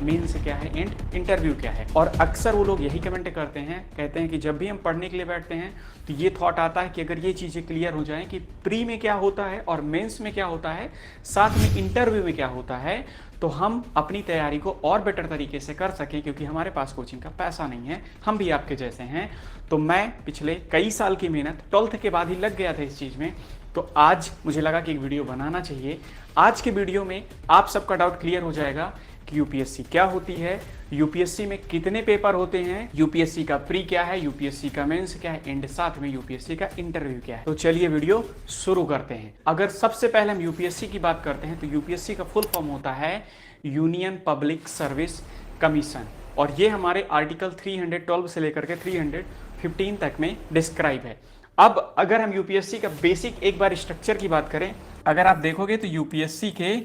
Mains क्या है and interview क्या है। और अक्सर वो लोग यही कमेंट करते हैं, कहते हैं कि जब भी हम पढ़ने के लिए बैठते हैं तो ये थॉट आता है कि अगर ये चीज़ें क्लियर हो जाएं कि प्री में क्या होता है और मेंस में क्या होता है, साथ में इंटरव्यू में क्या होता है, तो हम अपनी तैयारी को और बेटर तरीके से कर सकें, क्योंकि हमारे पास कोचिंग का पैसा नहीं है, हम भी आपके जैसे हैं। तो मैं पिछले कई साल की मेहनत 12th के बाद ही लग गया था इस चीज़ में, तो आज मुझे लगा कि एक वीडियो बनाना चाहिए। आज के वीडियो में आप सबका डाउट क्लियर हो जाएगा कि यूपीएससी क्या होती है, यूपीएससी में कितने पेपर होते हैं, यूपीएससी का प्री क्या है, यूपीएससी का मेंस क्या है, एंड साथ में यूपीएससी का इंटरव्यू क्या है। तो चलिए वीडियो शुरू करते हैं। अगर सबसे पहले हम यूपीएससी की बात करते हैं तो यूपीएससी का फुल फॉर्म होता है यूनियन पब्लिक सर्विस कमीशन, और ये हमारे आर्टिकल 312 से लेकर के 315 तक में डिस्क्राइब है। अब अगर हम यूपीएससी का बेसिक एक बार स्ट्रक्चर की बात करें, अगर आप देखोगे तो यूपीएससी के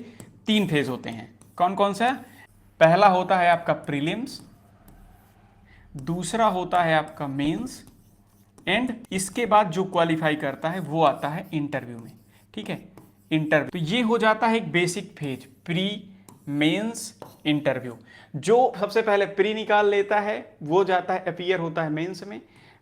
3 फेज होते हैं। कौन कौन सा? पहला होता है आपका प्रीलिम्स, दूसरा होता है आपका मेंस, एंड इसके बाद जो क्वालिफाई करता है वो आता है इंटरव्यू में। ठीक है, इंटरव्यू। तो ये हो जाता है एक basic phase, pre mains interview. जो सबसे पहले प्री निकाल लेता है वो जाता है, अपीयर होता है मेंस में,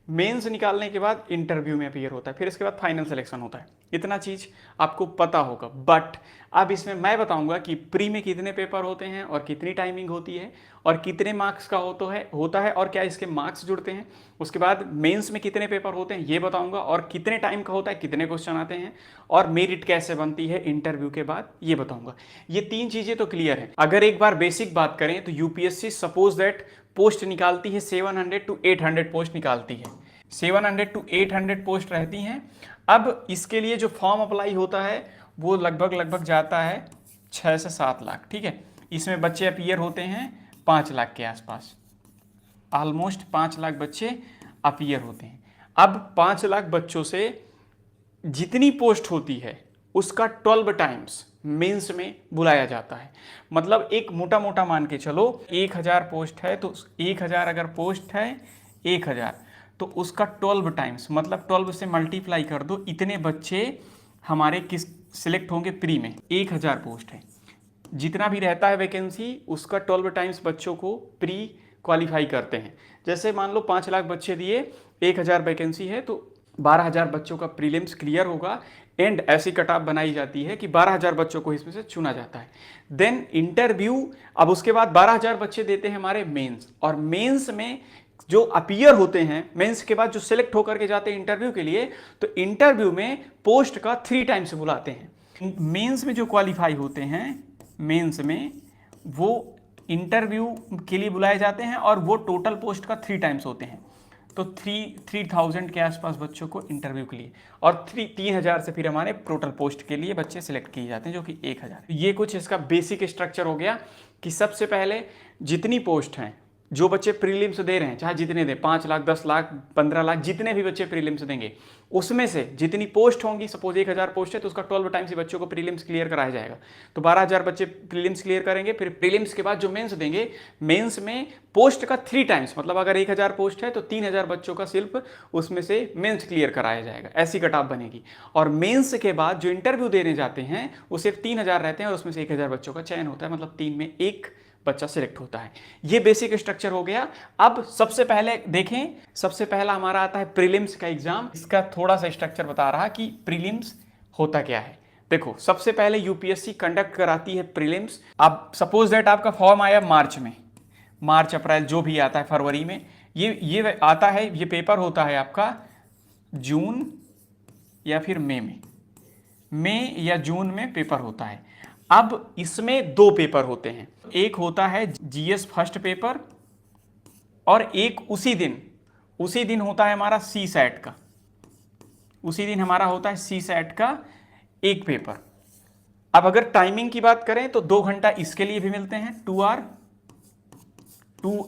मेंस निकालने के बाद इंटरव्यू में अपीयर होता है, फिर इसके बाद फाइनल सिलेक्शन होता है। इतना चीज आपको पता होगा। बट अब इसमें मैं बताऊंगा कि प्री में कितने पेपर होते हैं और कितनी टाइमिंग होती है और कितने मार्क्स का होता है और क्या इसके मार्क्स जुड़ते हैं। उसके बाद मेंस में कितने पेपर होते हैं ये बताऊंगा, और कितने टाइम का होता है, कितने क्वेश्चन आते हैं, और मेरिट कैसे बनती है इंटरव्यू के बाद ये बताऊंगा। ये 3 चीजें तो क्लियर है। अगर एक बार बेसिक बात करें तो यूपीएससी सपोज दैट पोस्ट निकालती है 700 to 800 पोस्ट निकालती है, 700 to 800 पोस्ट रहती हैं। अब इसके लिए जो फॉर्म अप्लाई होता है वो लगभग जाता है 6 से 7 लाख। ठीक है, इसमें बच्चे अपीयर होते हैं 5 लाख के आसपास, ऑलमोस्ट 5 लाख बच्चे अपीयर होते हैं। अब 5 लाख बच्चों से जितनी पोस्ट होती है उसका 12 टाइम्स मेंस में बुलाया जाता है। मतलब एक मोटा मोटा मान के चलो 1000 पोस्ट है तो 1000 अगर पोस्ट है 1000 तो उसका 12 टाइम्स, मतलब 12 से मल्टीप्लाई कर दो, इतने बच्चे हमारे किस सिलेक्ट होंगे प्री में। 1000 पोस्ट है, जितना भी रहता है वैकेंसी उसका 12 टाइम्स बच्चों को प्री क्वालिफाई करते हैं। जैसे मान लो 5 लाख बच्चे दिए, 1000 वैकेंसी है तो 12000 बच्चों का प्रीलिम्स क्लियर होगा, एंड ऐसी कट ऑफ बनाई जाती है कि 12000 बच्चों को इसमें से चुना जाता है। देन इंटरव्यू, अब उसके बाद 12000 बच्चे देते हैं हमारे मेंस, और मेंस में जो अपीयर होते हैं, मेंस के बाद जो सिलेक्ट होकर के जाते हैं इंटरव्यू के लिए, तो इंटरव्यू में पोस्ट का 3 टाइम्स बुलाते हैं। मेंस में जो क्वालिफाई होते हैं, मेंस में वो इंटरव्यू के लिए बुलाए जाते हैं, और वो टोटल पोस्ट का 3 टाइम्स होते हैं। तो 3000 के आसपास बच्चों को इंटरव्यू के लिए, और 3000 से फिर हमारे टोटल पोस्ट के लिए बच्चे सिलेक्ट किए जाते हैं, जो कि 1000। ये कुछ इसका बेसिक स्ट्रक्चर हो गया कि सबसे पहले जितनी पोस्ट हैं, जो बच्चे प्रीलिम्स दे रहे हैं, चाहे जितने दें, 5 लाख 10 लाख 15 लाख, जितने भी बच्चे प्रीलिम्स देंगे, उसमें से जितनी पोस्ट होंगी, सपोज 1000 पोस्ट है तो उसका 12 टाइम्स ही बच्चों को प्रीलिम्स क्लियर कराया जाएगा। तो 12000 बच्चे प्रीलिम्स क्लियर करेंगे, फिर प्रीलिम्स के बाद जो मेंस देंगे, मेंस में पोस्ट का 3 टाइम्स, मतलब अगर 1000 पोस्ट है तो 3000 बच्चों का सिर्फ उसमें से मेंस क्लियर कराया जाएगा। ऐसी कट ऑफ बनेगी। और मेंस के बाद जो इंटरव्यू देने जाते हैं वो सिर्फ 3000 रहते हैं, और उसमें से 1000 बच्चों का चयन होता है, मतलब 3 में 1 बच्चा सिलेक्ट होता है। ये बेसिक स्ट्रक्चर हो गया। अब सबसे पहले देखें, सबसे पहला हमारा आता है प्रीलिम्स का एग्जाम। इसका थोड़ा सा स्ट्रक्चर बता रहा कि प्रीलिम्स होता क्या है। देखो, सबसे पहले यूपीएससी कंडक्ट कराती है प्रीलिम्स। अब सपोज दैट आपका फॉर्म आया मार्च में, मार्च अप्रैल जो भी आता है, फरवरी में ये आता है, ये पेपर होता है आपका जून या फिर मई या जून में पेपर होता है। अब इसमें 2 पेपर होते हैं, एक होता है जीएस फर्स्ट पेपर, और एक उसी दिन होता है हमारा सी सैट का, उसी दिन हमारा होता है सी सैट का एक पेपर। अब अगर टाइमिंग की बात करें तो 2 घंटा इसके लिए भी मिलते हैं, 2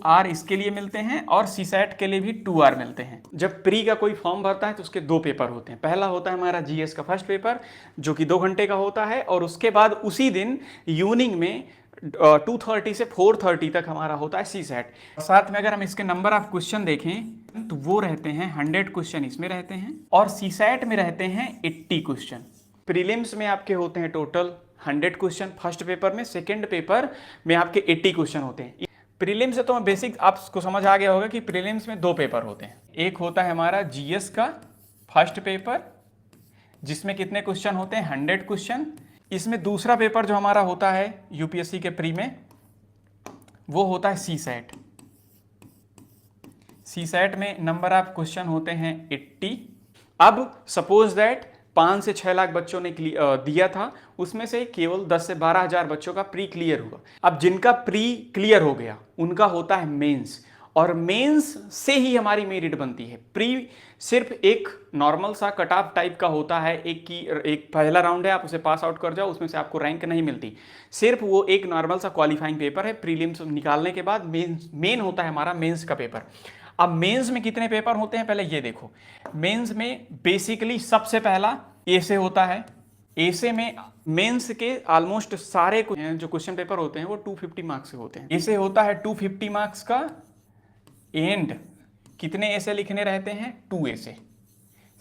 आर इसके लिए मिलते हैं, और सीसैट के लिए भी 2 आर मिलते हैं। जब प्री का कोई फॉर्म भरता है तो उसके 2 पेपर होते हैं। पहला होता है हमारा जीएस का फर्स्ट पेपर जो कि 2 घंटे का होता है, और उसके बाद उसी दिन इवनिंग में 2:30 से 4:30 तक हमारा होता है सीसैट। साथ में अगर हम इसके नंबर ऑफ क्वेश्चन देखें तो वो रहते हैं 100 क्वेश्चन इसमें रहते हैं, और सीसैट में रहते हैं 80 क्वेश्चन। प्रीलिम्स में आपके होते हैं टोटल 100 क्वेश्चन फर्स्ट पेपर में, सेकेंड पेपर में आपके 80 क्वेश्चन होते हैं। प्रीलिम्स से तो बेसिक आपको समझ आ गया होगा कि प्रीलिम्स में 2 पेपर होते हैं। एक होता है हमारा जीएस का फर्स्ट पेपर, जिसमें कितने क्वेश्चन होते हैं, 100 क्वेश्चन। इसमें दूसरा पेपर जो हमारा होता है यूपीएससी के प्री में, वो होता है सी सैट। सी सैट में नंबर ऑफ क्वेश्चन होते हैं 80। अब सपोज दैट 5 से 6 लाख बच्चों ने दिया था, उसमें से केवल 10 से 12 हजार बच्चों का प्री क्लियर हुआ। अब जिनका प्री क्लियर हो गया उनका होता है मेंस, और मेंस से ही हमारी मेरिट बनती है। प्री सिर्फ एक नॉर्मल सा कट ऑफ टाइप का होता है, एक पहला राउंड है, आप उसे पास आउट कर जाओ, उसमें से आपको रैंक नहीं मिलती। सिर्फ वो एक नॉर्मल सा क्वालिफाइंग पेपर है। प्रीलिम्स निकालने के बाद मेन होता है हमारा मेंस का पेपर। अब मेंस में कितने पेपर होते हैं पहले ये देखो। मेंस में बेसिकली सबसे पहला एसे होता है। एसे में मेंस के ऑलमोस्ट सारे जो क्वेश्चन पेपर होते हैं वो 250 मार्क्स के होते हैं। एसे होता है 250 मार्क्स का। एंड कितने ऐसे लिखने रहते हैं, 2 ऐसे।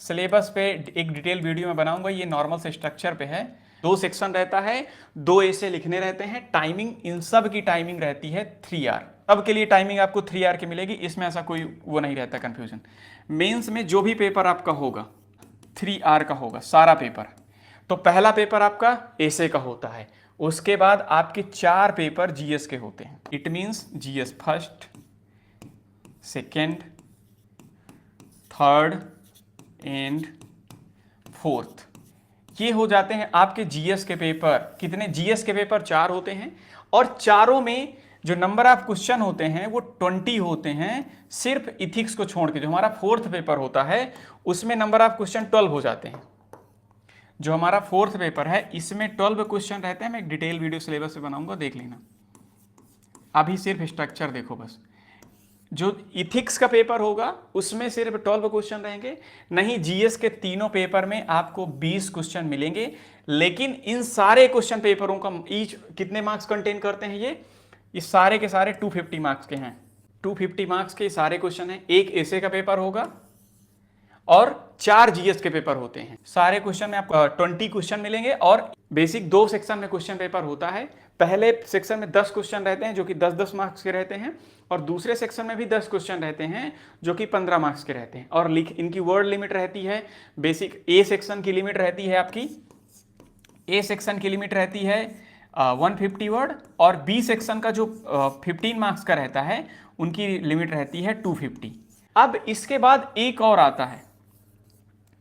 सिलेबस पे एक डिटेल वीडियो में बनाऊंगा, ये नॉर्मल से स्ट्रक्चर पे है। 2 सेक्शन रहता है, 2 ऐसे लिखने रहते हैं। टाइमिंग, इन सब की टाइमिंग रहती है 3 आवर। अब के लिए टाइमिंग आपको 3 आवर की मिलेगी, इसमें ऐसा कोई वो नहीं रहता कंफ्यूजन। मेंस में जो भी पेपर आपका होगा 3 आवर का होगा सारा पेपर। तो पहला पेपर आपका ऐसे का होता है, उसके बाद आपके 4 पेपर जीएस के होते हैं। It means GS first, second, third and fourth, ये हो जाते हैं आपके जीएस के पेपर। कितने जीएस के पेपर 4 होते हैं, और चारों में जो नंबर ऑफ क्वेश्चन होते हैं वो 20 होते हैं। सिर्फ इथिक्स को छोड़ के जो हमारा फोर्थ पेपर होता है उसमें नंबर ऑफ क्वेश्चन 12 हो जाते हैं। जो हमारा फोर्थ पेपर है इसमें 12 क्वेश्चन रहते हैं। मैं एक डिटेल वीडियो सिलेबस पे बनाऊंगा, देख लेना। अभी सिर्फ स्ट्रक्चर देखो बस। जो इथिक्स का पेपर होगा उसमें सिर्फ 12 क्वेश्चन रहेंगे। नहीं, जीएस के तीनों पेपर में आपको 20 क्वेश्चन मिलेंगे। लेकिन इन सारे क्वेश्चन पेपरों का ईच कितने मार्क्स कंटेन करते हैं, ये सारे के सारे 250 मार्क्स के हैं। 250 मार्क्स के सारे क्वेश्चन हैं। एक ऐसे का पेपर होगा और 4 जीएस के पेपर होते हैं। सारे क्वेश्चन में आपको 20 क्वेश्चन मिलेंगे, और बेसिक 2 सेक्शन में क्वेश्चन पेपर होता है। पहले सेक्शन में 10 क्वेश्चन रहते हैं जो कि 10-10 मार्क्स के रहते हैं, और दूसरे सेक्शन में भी 10 क्वेश्चन रहते हैं जो कि 15 मार्क्स के रहते हैं। और इनकी वर्ड लिमिट रहती है, बेसिक ए सेक्शन की लिमिट रहती है आपकी, ए सेक्शन की लिमिट रहती है 150 वर्ड, और बी सेक्शन का जो 15 मार्क्स का रहता है उनकी लिमिट रहती है 250। अब इसके बाद एक और आता है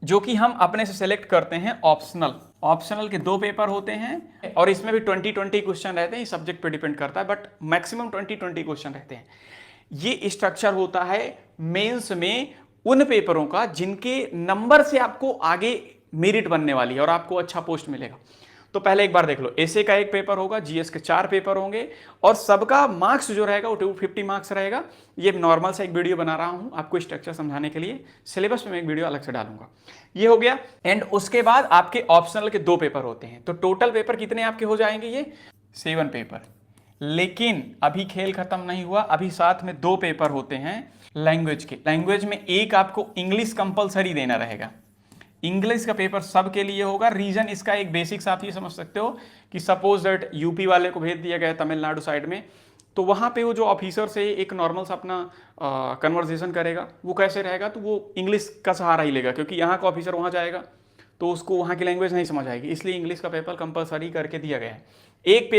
जो कि हम अपने से सेलेक्ट करते हैं, ऑप्शनल। ऑप्शनल के 2 पेपर होते हैं, और इसमें भी 20-20 क्वेश्चन रहते हैं। सब्जेक्ट पे डिपेंड करता है, बट मैक्सिमम 20-20 क्वेश्चन रहते हैं। ये स्ट्रक्चर होता है मेंस में उन पेपरों का जिनके नंबर से आपको आगे मेरिट बनने वाली है और आपको अच्छा पोस्ट मिलेगा। तो पहले एक बार देख लो, एसे का एक पेपर होगा, जीएस के 4 पेपर होंगे, और सबका मार्क्स जो रहेगा वो 250 मार्क्स रहेगा। ये नॉर्मल सा एक वीडियो बना रहा हूं आपको स्ट्रक्चर समझाने के लिए, सिलेबस में मैं एक वीडियो अलग से डालूंगा। ये हो गया। एंड उसके बाद आपके ऑप्शनल के 2 पेपर होते हैं। तो टोटल पेपर कितने आपके हो जाएंगे, ये 7 पेपर। लेकिन अभी खेल खत्म नहीं हुआ, अभी साथ में 2 पेपर होते हैं लैंग्वेज के। लैंग्वेज में एक आपको इंग्लिश कंपलसरी देना रहेगा। इंग्लिश का पेपर सबके लिए होगा। रीजन इसका एक बेसिक्स आप ये समझ सकते हो कि सपोज दैट यूपी वाले को भेज दिया गया तमिलनाडु साइड में, तो वहाँ पे वो जो ऑफिसर से एक नॉर्मल सा अपना कन्वर्सेशन करेगा, वो कैसे रहेगा, तो वो इंग्लिश का सहारा ही लेगा, क्योंकि यहाँ का ऑफिसर वहाँ जाएगा तो उसको वहाँ की लैंग्वेज नहीं समझ आएगी। इसलिए इंग्लिश का पेपर कंपलसरी करके दिया गया है। एक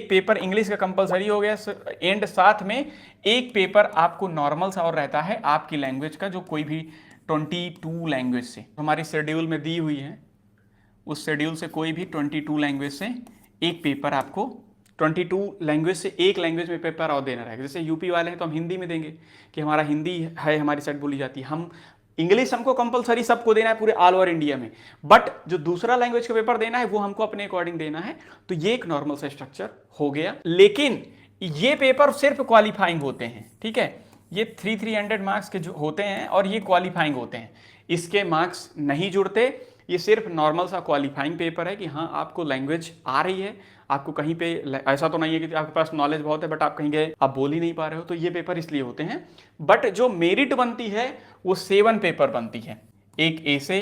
पेपर इंग्लिश का कंपलसरी हो गया, एंड साथ में एक पेपर आपको नॉर्मल सा और रहता है आपकी लैंग्वेज का, जो कोई भी 22 लैंग्वेज से हमारी शेड्यूल में दी हुई है, उस शेड्यूल से कोई भी 22 लैंग्वेज से एक पेपर आपको, 22 लैंग्वेज से एक लैंग्वेज में पेपर और देना रहेगा। जैसे यूपी वाले हैं तो हम हिंदी में देंगे कि हमारा हिंदी है, हमारी साइड बोली जाती है। हम इंग्लिश हमको कंपलसरी सबको देना है पूरे ऑल ओवर इंडिया में, बट जो दूसरा लैंग्वेज का पेपर देना है वो हमको अपने अकॉर्डिंग देना है। तो ये एक नॉर्मल सा स्ट्रक्चर हो गया। लेकिन ये पेपर सिर्फ क्वालिफाइंग होते हैं, ठीक है। ये 300 मार्क्स के जो होते हैं और ये क्वालिफाइंग होते हैं, इसके मार्क्स नहीं जुड़ते। ये सिर्फ नॉर्मल सा क्वालिफाइंग पेपर है कि हाँ आपको लैंग्वेज आ रही है, आपको कहीं पे ऐसा तो नहीं है कि आपके पास नॉलेज बहुत है बट आप कहीं गए आप बोल ही नहीं पा रहे हो, तो ये पेपर इसलिए होते हैं। बट जो मेरिट बनती है वो 7 पेपर बनती है। एक एसे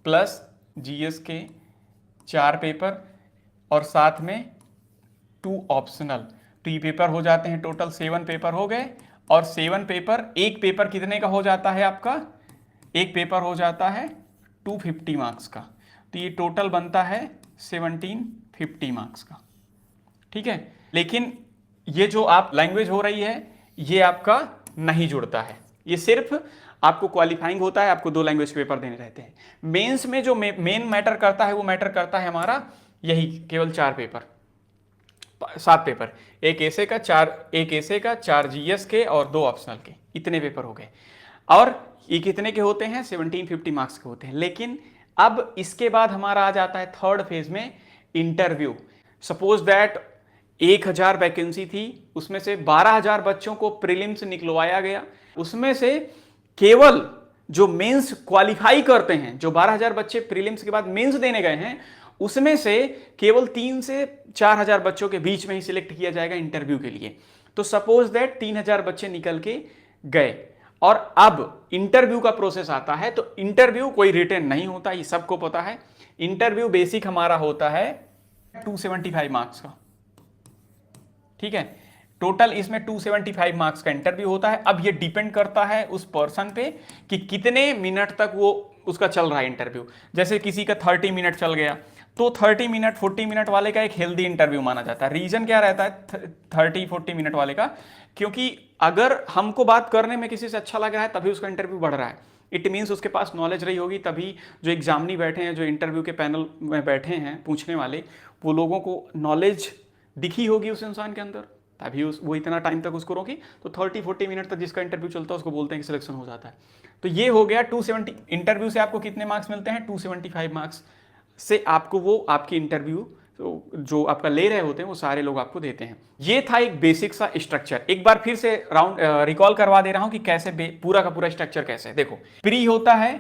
प्लस जीएस के 4 पेपर, और साथ में 2 ऑप्शनल। तो ये पेपर हो जाते हैं टोटल 7 पेपर हो गए। और 7 पेपर, एक पेपर कितने का हो जाता है आपका? एक पेपर हो जाता है 250 मार्क्स का। तो ये टोटल बनता है 1750 मार्क्स का। ठीक है, लेकिन ये जो आप लैंग्वेज हो रही है ये आपका नहीं जुड़ता है, ये सिर्फ आपको क्वालिफाइंग होता है, आपको 2 लैंग्वेज पेपर देने रहते हैं। मेंस में जो मेन मैटर करता है वो मैटर करता है हमारा यही केवल 4 पेपर, 7 पेपर, एक ऐसे का 4 जीएस के और 2 ऑप्शनल के, इतने पेपर हो गए। और ये कितने के होते हैं? 1750 मार्क्स के होते हैं। लेकिन अब इसके बाद हमारा आ जाता है थर्ड फेज में इंटरव्यू। सपोज दैट 1000 वैकेंसी थी, उसमें से 12000 बच्चों को प्रीलिम्स निकलवाया गया, उसमें से केवल जो मेंस क्वालिफाई करते हैं, जो 12000 बच्चे प्रीलिम्स के बाद मेंस देने गए हैं, उसमें से केवल 3 से 4000 बच्चों के बीच में ही सिलेक्ट किया जाएगा इंटरव्यू के लिए। तो सपोज दैट 3000 बच्चे निकल के गए और अब इंटरव्यू का प्रोसेस आता है। तो इंटरव्यू कोई रिटन नहीं होता, ये सबको पता है। इंटरव्यू बेसिक हमारा होता है 275 मार्क्स का। ठीक है, टोटल इसमें 275 मार्क्स का इंटरव्यू होता है। अब ये डिपेंड करता है उस पर्सन पे कि कितने मिनट तक वो उसका चल रहा है इंटरव्यू। जैसे किसी का 30 मिनट चल गया तो 30 मिनट 40 मिनट वाले का एक हेल्दी इंटरव्यू माना जाता है। रीजन क्या रहता है 30-40 मिनट वाले का? क्योंकि अगर हमको बात करने में किसी से अच्छा लग रहा है तभी उसका इंटरव्यू बढ़ रहा है, इट मीन्स उसके पास नॉलेज रही होगी, तभी जो एग्जामिनी बैठे हैं, जो इंटरव्यू के पैनल में बैठे हैं पूछने वाले, वो लोगों को नॉलेज दिखी होगी उस इंसान के अंदर, तभी वो इतना टाइम तक उसको रोकी। तो 30-40 मिनट तक जिसका इंटरव्यू चलता है उसको बोलते हैं कि सिलेक्शन हो जाता है। तो ये हो गया 270। इंटरव्यू से आपको कितने मार्क्स मिलते हैं? 275 मार्क्स से आपको वो आपकी इंटरव्यू जो आपका ले रहे होते हैं वो सारे लोग आपको देते हैं। ये था एक बेसिक सा स्ट्रक्चर। एक बार फिर से राउंड रिकॉल करवा दे रहा हूं कि कैसे पूरा का पूरा स्ट्रक्चर कैसे है। देखो, प्री होता है